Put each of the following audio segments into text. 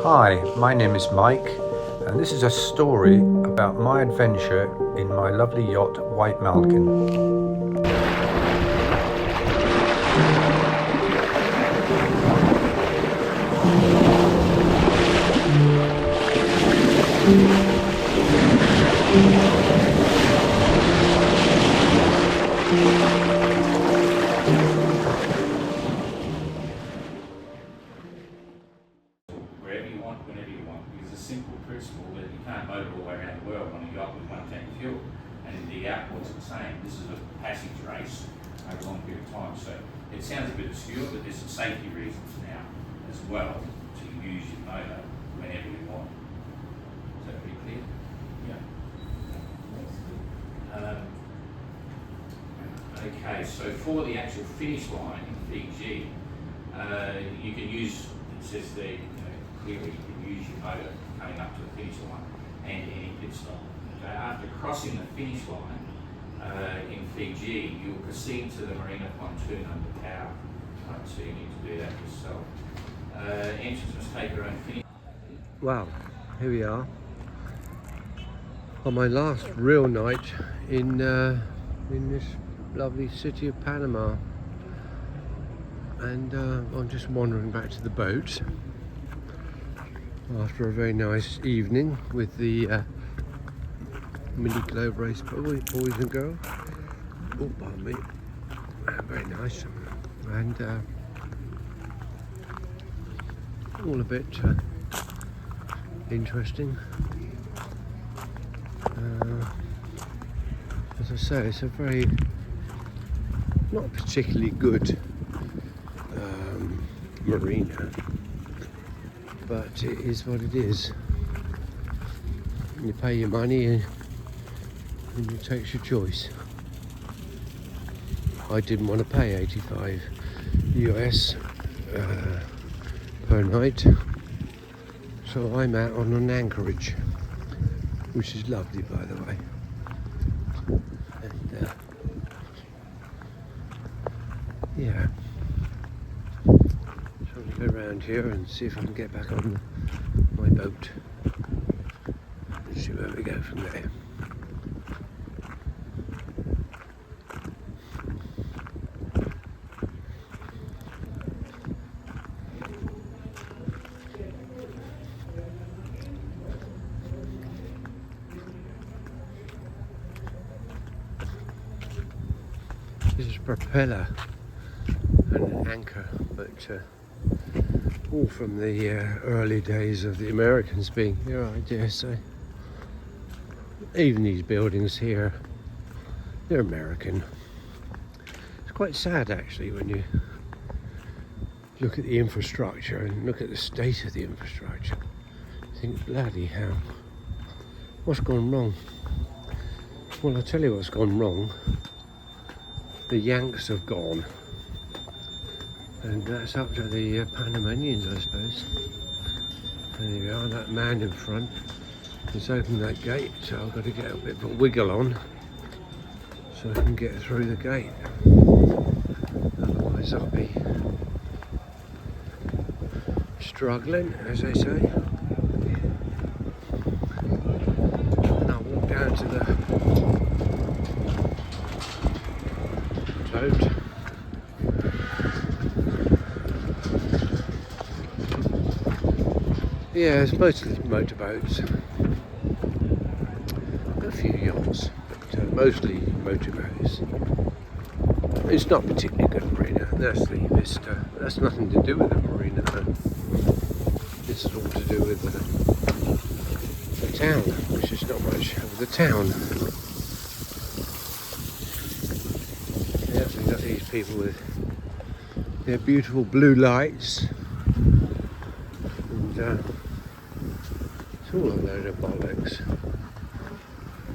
Hi, my name is Mike, and this is a story about my adventure in my lovely yacht, White Malkin. Wherever you want, whenever you want, because it's a simple principle that you can't motor all the way around the world on a yacht with one tank of fuel. And in the outports the same. This is a passage race over a long period of time. So it sounds a bit obscure, but there's some safety reasons now as well to use your motor whenever you want. Is that pretty clear? Yeah. Okay, so for the actual finish line in Fiji, you can use, it says there, clearly you can use your motor coming up to the finish line and any pit stop. Okay, after crossing the finish line in Fiji, you'll proceed to the marina pontoon under power. Right, so you need to do that yourself. Entrance must take their own finish. Wow, here we are on my last real night in this lovely city of Panama, and I'm just wandering back to the boat after a very nice evening with the mini globe race boys and girls. Oh, pardon me. Very nice, and all a bit interesting. As I say, it's a very not particularly good marina, but it is what it is. You pay your money and you take your choice. I didn't want to pay 85 US per night, so I'm out on an anchorage, which is lovely, by the way. And yeah, so I'm going to go around here and see if I can get back on my boat and see where we go from there. This is a propeller and an anchor, but all from the early days of the Americans being here, I dare say. Even these buildings here, they're American. It's quite sad actually when you look at the infrastructure and look at the state of the infrastructure. You think, bloody hell, what's gone wrong? Well, I'll tell you what's gone wrong. The Yanks have gone, and that's up to the Panamanians, I suppose. And there we are, that man in front has opened that gate, so I've got to get a bit of a wiggle on so I can get through the gate. Otherwise I'll be struggling, as they say. And I'll walk down to the boat. Yeah, it's mostly motorboats. A few yachts, but mostly motorboats. It's not particularly good marina. That's the vista. That's nothing to do with the marina though. This is all to do with the town, which is not much of the town. Yeah, we've got these people with their beautiful blue lights, and it's all a load of bollocks.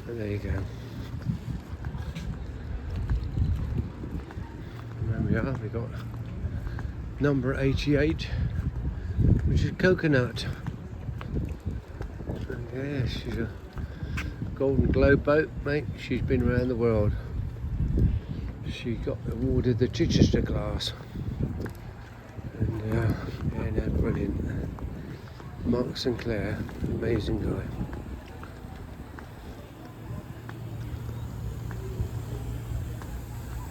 And there you go. And there we are, we got number 88, which is coconut. And yeah, she's a Golden Globe boat, mate. She's been around the world. She got awarded the Chichester class. And yeah, no, brilliant. Mark Sinclair, amazing guy.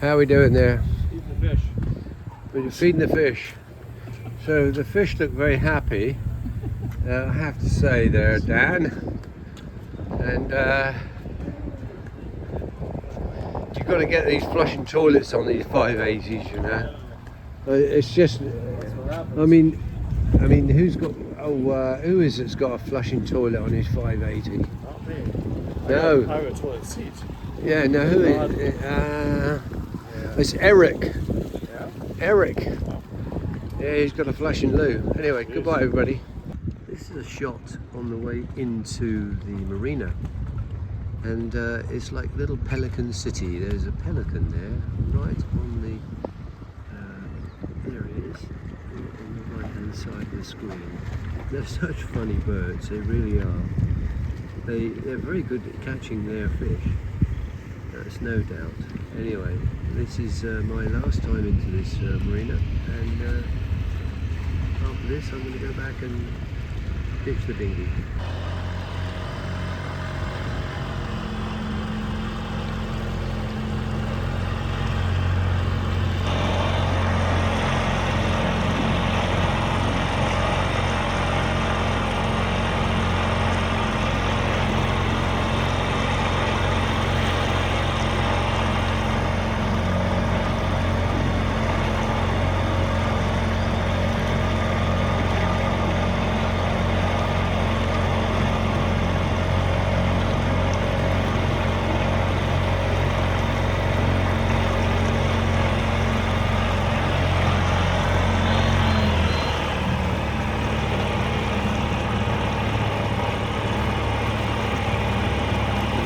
How are we doing there? Feeding the fish. We're feeding the fish. So the fish look very happy, I have to say there, Dan. And you've got to get these flushing toilets on these 580s, you know. It's just, I mean, who's got? Who is it's got a flushing toilet on his 580? Not me. No. I got a toilet seat. Yeah, no, who is it? It's Eric. Yeah? Eric. Yeah, he's got a flushing loo. Anyway, goodbye everybody. This is a shot on the way into the marina. And it's like little Pelican City. There's a pelican there, right on the, there it is, on the right hand side of the screen. They're such funny birds, they really are. They're very good at catching their fish, that's no doubt. Anyway, this is my last time into this marina, and after this I'm going to go back and ditch the dinghy.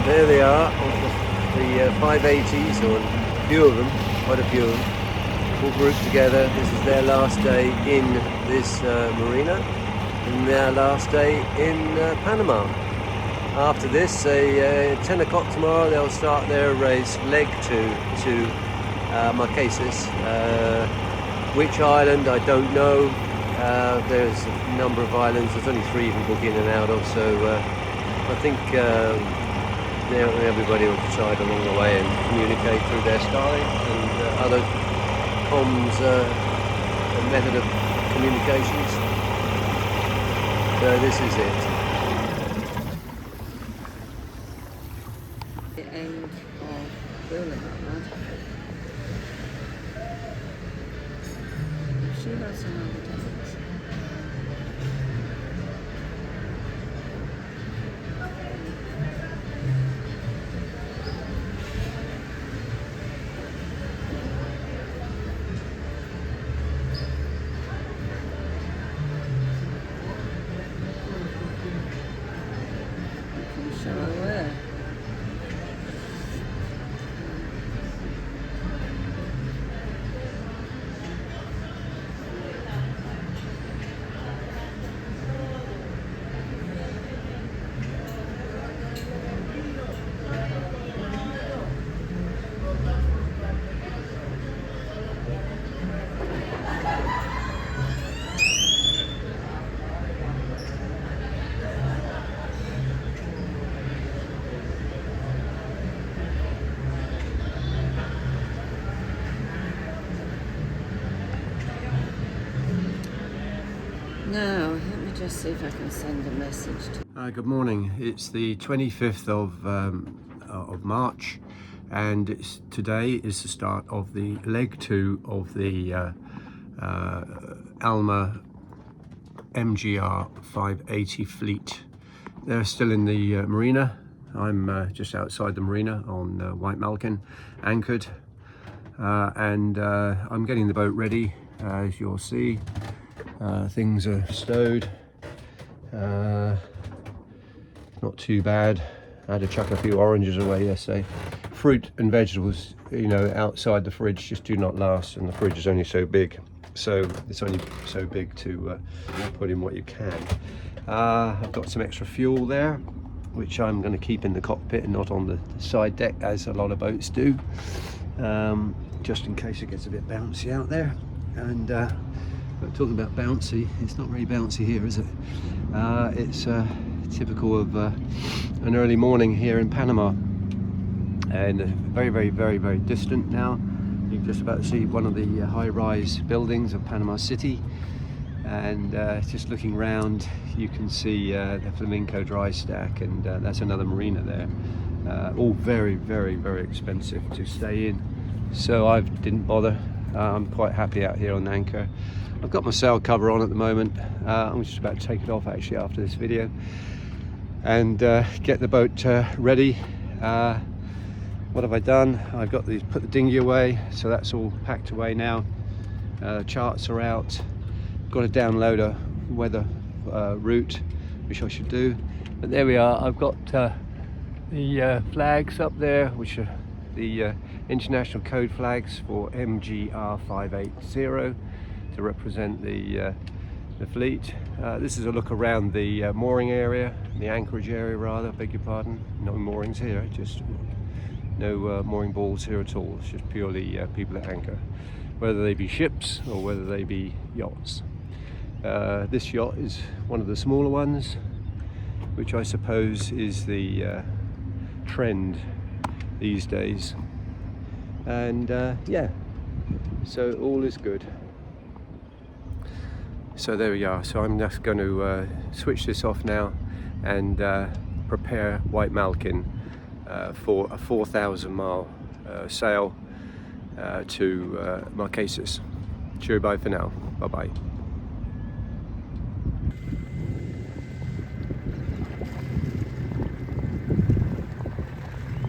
There they are, the 580s, or a few of them, quite a few of them, all grouped together. This is their last day in this marina, and their last day in Panama. After this, 10 o'clock tomorrow, they'll start their race, leg 2 to Marquesas. Which island, I don't know. There's a number of islands, there's only 3 you can book in and out of, so I think everybody will decide along the way and communicate through their Starlink and other comms method of communications. So this is it. The end of building that. She has some other things. Show her where. Now, let me just see if I can send a message to... Good morning. It's the 25th of March, and today is the start of the leg 2 of the Alma MGR580 fleet. They're still in the marina. I'm just outside the marina on White Malkin, anchored, and I'm getting the boat ready. As you'll see, things are stowed. Not too bad. I had to chuck a few oranges away yesterday. Fruit and vegetables, you know, outside the fridge just do not last, and the fridge is only so big. So it's only so big to put in what you can. I've got some extra fuel there, which I'm going to keep in the cockpit and not on the side deck, as a lot of boats do, just in case it gets a bit bouncy out there. And But talking about bouncy, it's not very bouncy here, is it? It's typical of an early morning here in Panama, and very distant now. You can just about see one of the high-rise buildings of Panama City, and just looking round you can see the Flamenco dry stack, and that's another marina there. All very expensive to stay in, so I didn't bother. I'm quite happy out here on anchor. I've got my sail cover on at the moment. I'm just about to take it off actually after this video, and get the boat ready. What have I done? I've got put the dinghy away, so that's all packed away now. Charts are out. Got to download a weather route, which I should do. But there we are. I've got the flags up there, which are the international code flags for MGR580 to represent the fleet. This is a look around the mooring area, the anchorage area rather, beg your pardon. No moorings here, just no mooring balls here at all. It's just purely people at anchor, whether they be ships or whether they be yachts. This yacht is one of the smaller ones, which I suppose is the trend these days. And yeah, so all is good. So there we are. So I'm just going to switch this off now and prepare White Malkin for a 4,000 mile sail to Marquesas. Cheerio, bye for now. Bye bye.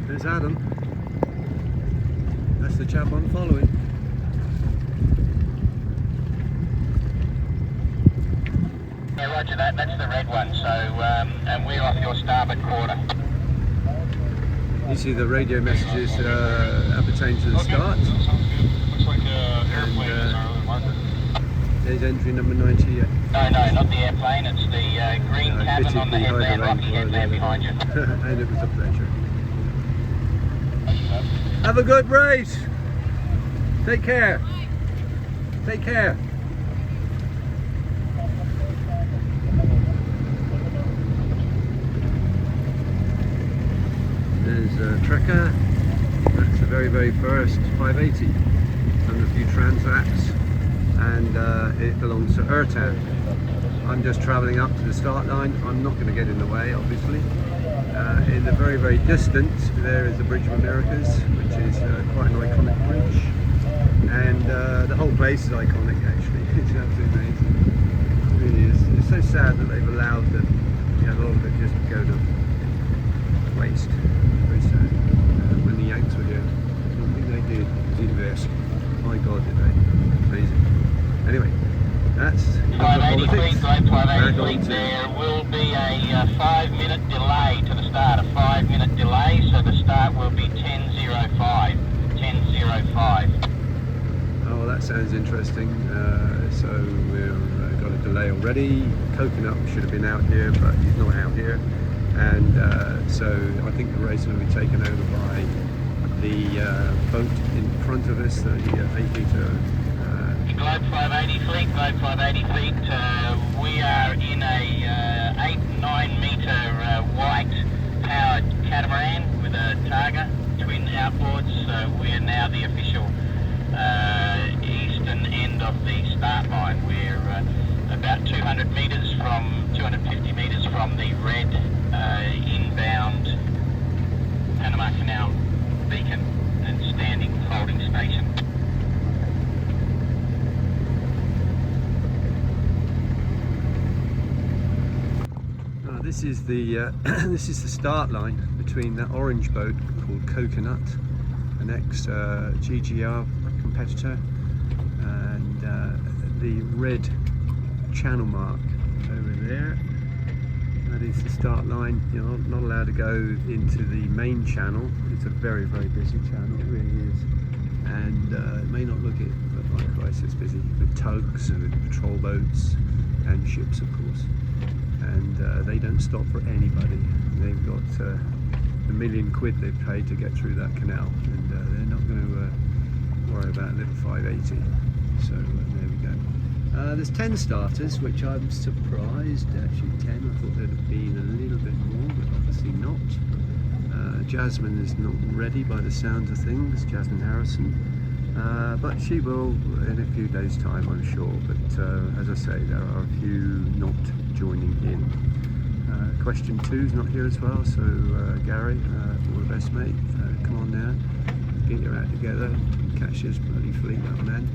There's Adam. That's the chap I'm following. Yeah, roger that. That's the red one. So, and we're off your starboard quarter. You see the radio messages appertain to the start. Looks like airplane There's entry number 98. No, not the airplane. It's the green cabin on the headland, rocky headland behind you. And it was a pleasure. Have a good race. Take care. Take care. There's a Trekker. That's the very first 580. Done a few transats, and it belongs to Ertan. I'm just travelling up to the start line. I'm not going to get in the way, obviously. In the very distant, there is the Bridge of Americas, which is quite an iconic bridge, and the whole place is iconic actually. It's absolutely amazing. It really is. It's so sad that they've allowed a lot of it just to go to waste. Very sad. When the Yanks were here, I don't think they did invest. My God, did they? Amazing. Anyway, that's 580 feet, great 580 feet. There will be a 5-minute delay to the start, a 5-minute delay, so the start will be 10:05. 10:05. Oh, that sounds interesting. So we've got a delay already. Coconut should have been out here, but he's not out here. And so I think the race will be taken over by the boat in front of us, the 8-meter. Globe 580 fleet, Globe 580 fleet. We are in a 8-9 metre white powered catamaran with a Targa twin outboards. So we are now the official eastern end of the start line. We're about 250 metres from the red inbound Panama Canal beacon and standing holding station. This is the this is the start line between that orange boat called Coconut, an ex-GGR competitor, and the red channel mark over there. That is the start line. You're not allowed to go into the main channel. It's a very busy channel, it really is, and it may not look it, but my Christ, it's busy with tugs and with patrol boats and ships, of course. And they don't stop for anybody. They've got £1 million they've paid to get through that canal, and they're not going to worry about a little 580. So there we go. There's 10 starters, which I'm surprised. Actually 10, I thought there'd have been a little bit more, but obviously not. Jasmine is not ready by the sound of things, Jasmine Harrison, but she will in a few days' time, I'm sure. But as I say, there are a few not joining in. Question 2 is not here as well, so Gary, all the best, mate. Come on now, get your act together, catch this bloody fleet up, man.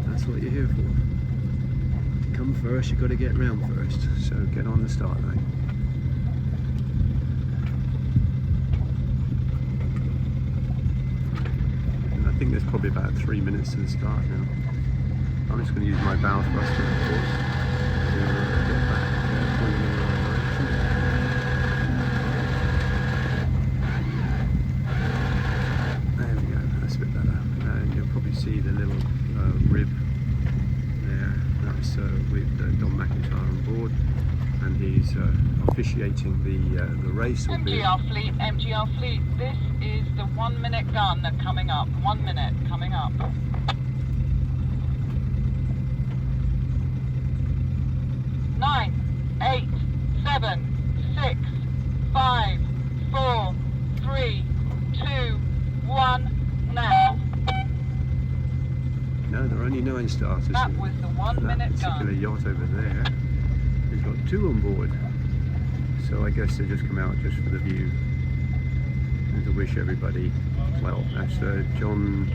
That's what you're here for. To come first, you've got to get round first, so get on the start line. And I think there's probably about 3 minutes to the start now. I'm just going to use my bow thruster, of course, to get back pointing in the right direction. There we go, that's a bit better. And you'll probably see the little rib there. That's with Don McIntyre on board, and he's officiating the race. MGR fleet, this is the 1 minute gun coming up. 1 minute coming up. 9, 8, 7, 6, 5, 4, 3, 2, 1, now. No, there are only 9 starters. That was the 1 minute That particular gun. yacht over there has got 2 on board. So I guess they just come out just for the view and to wish everybody well. That's John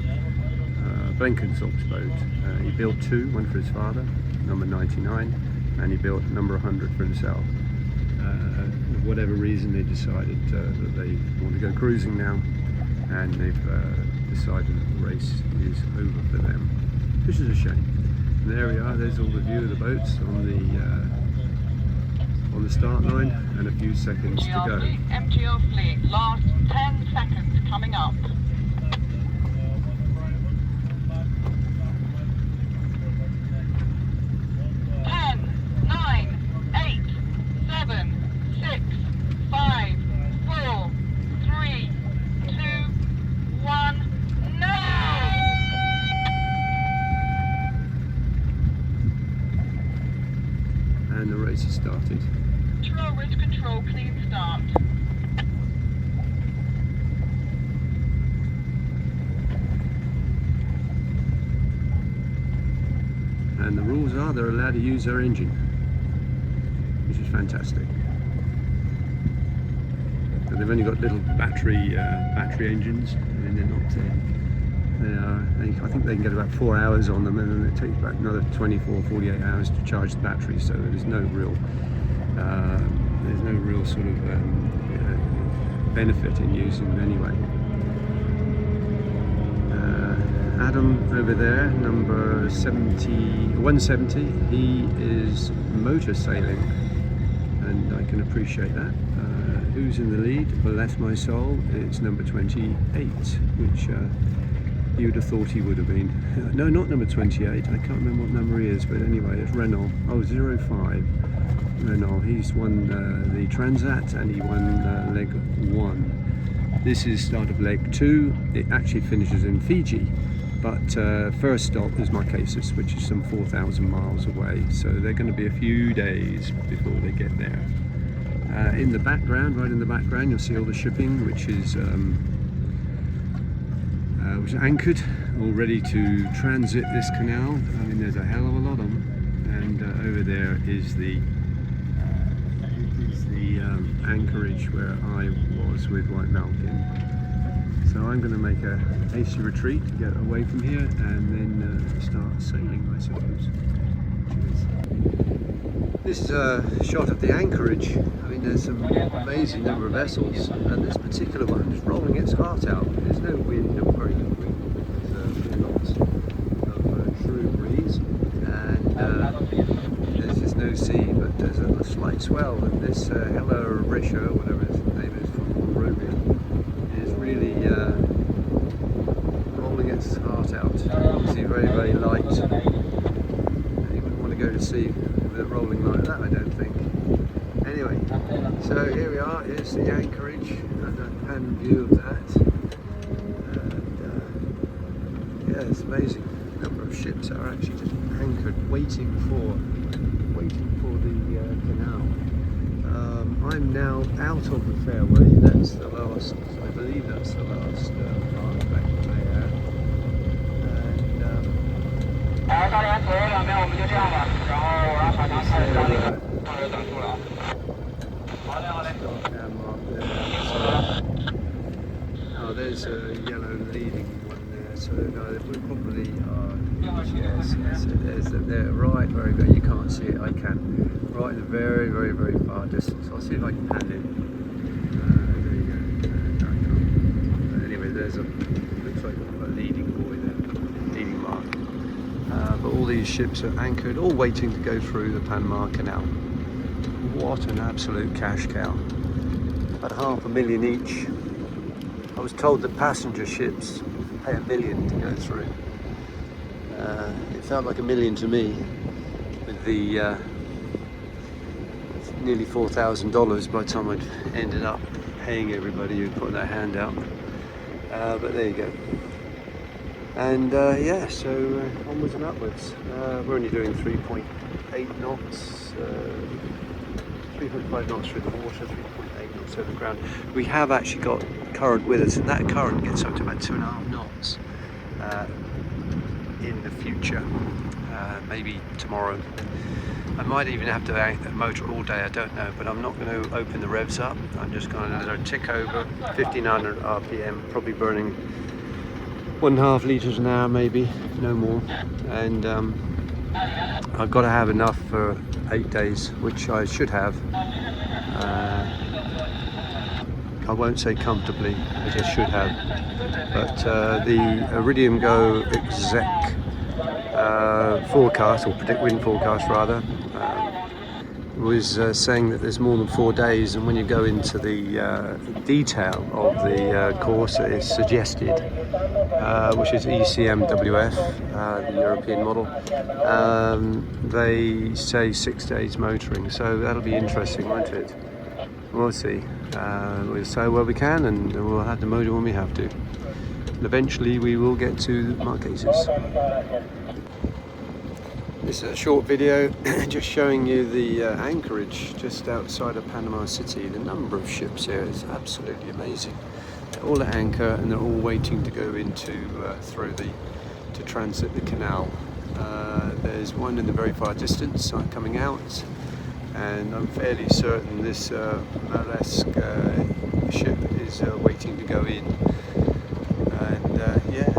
Blenkinsop's boat. He built 2, one for his father, number 99, and he built number 100 for himself. For whatever reason, they decided that they want to go cruising now, and they've decided that the race is over for them, which is a shame. And there we are. There's all the view of the boats on the start line, and a few seconds to go. MGR fleet, last 10 seconds coming up. 10, 9, 8, 7, 6, 5, 4, 3, 2, 1, now! And the race has started. Control, ridge control, clean start. And the rules are they're allowed to use their engine, which is fantastic. And they've only got little battery engines, and they're not. I think they can get about 4 hours on them, and then it takes about another 24, 48 hours to charge the battery. So there's no real sort of benefit in using them anyway. Adam over there, number 170, he is motor sailing, and I can appreciate that. Who's in the lead? Well, that's my soul. It's number 28, which you'd have thought he would have been. No, not number 28. I can't remember what number he is, but anyway, it's Renault. Oh, 05. Renault. He's won the Transat, and he won leg 1. This is start of leg 2. It actually finishes in Fiji, but first stop is Marquesas, which is some 4,000 miles away. So they're going to be a few days before they get there. In the background, right in the background, you'll see all the shipping, which is anchored, all ready to transit this canal. I mean, there's a hell of a lot of them. And over there is the anchorage where I was with White Malkin. So I'm going to make a hasty retreat to get away from here, and then start sailing, I suppose. Cheers. This is a shot of the anchorage. I mean, there's some amazing number of vessels, and this particular one is rolling its heart out. There's no wind, no very good wind. There's lots of true breeze, and there's just no sea, but there's a slight swell, and this Hella Risha, whatever its name is, from Monrovia, is really rolling its heart out. Obviously very, very light. And you wouldn't want to go to sea with it rolling like that, I don't think. Anyway, so here we are. Here's the anchorage, and a pan view of that. And yeah, it's amazing. The number of ships are actually just anchored, waiting for the canal. I'm now out of the fairway. That's the last, I believe that's the last mark back there. And there's a yellow leading one there, so no, we probably are, yes, so they're right, very, very, you can't see it, I can, right in the very, very, very far distance. I'll see if I can pan it. There you go. But anyway, there's looks like a leading buoy there, leading mark. But all these ships are anchored, all waiting to go through the Panama Canal. What an absolute cash cow. About $500,000 each. I was told that passenger ships pay $1 million to go through. It felt like $1 million to me, with the nearly $4,000 by the time I'd ended up paying everybody who put their hand out. But there you go. And yeah, so onwards and upwards. We're only doing 3.8 knots, 3.5 knots through the water, 3.8 knots over the ground. We have actually got current with us, and that current gets up to about 2.5 knots in the future, maybe tomorrow. I might even have to motor all day, I don't know, but I'm not going to open the revs up. I'm just going to let it tick over 1,500 RPM, probably burning 1.5 litres an hour, maybe, no more. And I've got to have enough for 8 days, which I should have. I won't say comfortably, but I should have. But the Iridium Go exec forecast, or predict wind forecast rather, was saying that there's more than 4 days, and when you go into the detail of the course that is suggested, which is ECMWF, the European model, they say 6 days motoring, so that'll be interesting, won't it? We'll see. We'll say where we can, and we'll have to motor when we have to. And eventually we will get to Marquesas. This is a short video just showing you the anchorage just outside of Panama City. The number of ships here is absolutely amazing. They're all at anchor, and they're all waiting to go into to transit the canal. There's one in the very far distance coming out, and I'm fairly certain this Malkin ship is waiting to go in. And yeah,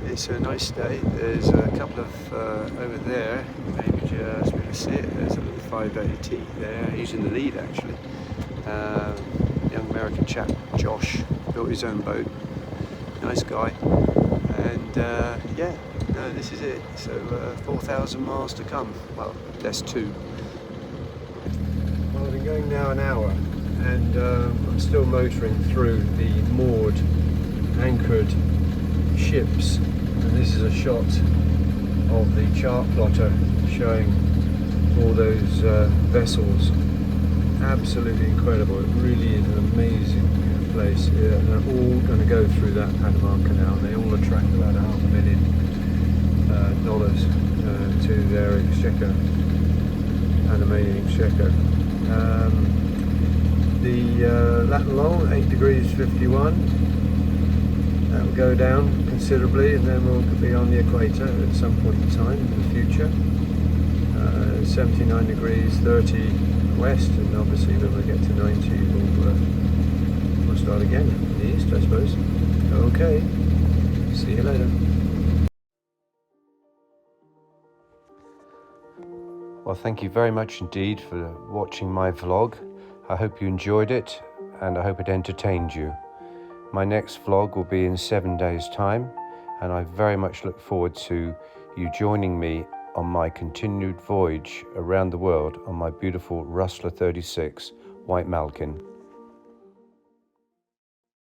it's a nice day. There's a couple of over there, maybe just be able to see it. There's a little 580 there. He's in the lead actually. Young American chap, Josh, built his own boat. Nice guy. And yeah, no, this is it. So 4,000 miles to come. Well, that's 2. Well, I've been going now an hour, and I'm still motoring through the moored, anchored ships. And this is a shot of the chart plotter showing all those vessels. Absolutely incredible. It really is an amazing place. They're all going to go through that Panama Canal. They all attract about $500,000 to their exchequer, Panamanian exchequer. The Latin long, 8 degrees 51. That will go down considerably, and then we'll be on the equator at some point in time in the future. 79 degrees 30 west, and obviously when we get to 90 we'll start again in the east, I suppose. Okay, see you later. Well, thank you very much indeed for watching my vlog. I hope you enjoyed it, and I hope it entertained you. My next vlog will be in 7 days' time, and I very much look forward to you joining me on my continued voyage around the world on my beautiful Rustler 36 White Malkin.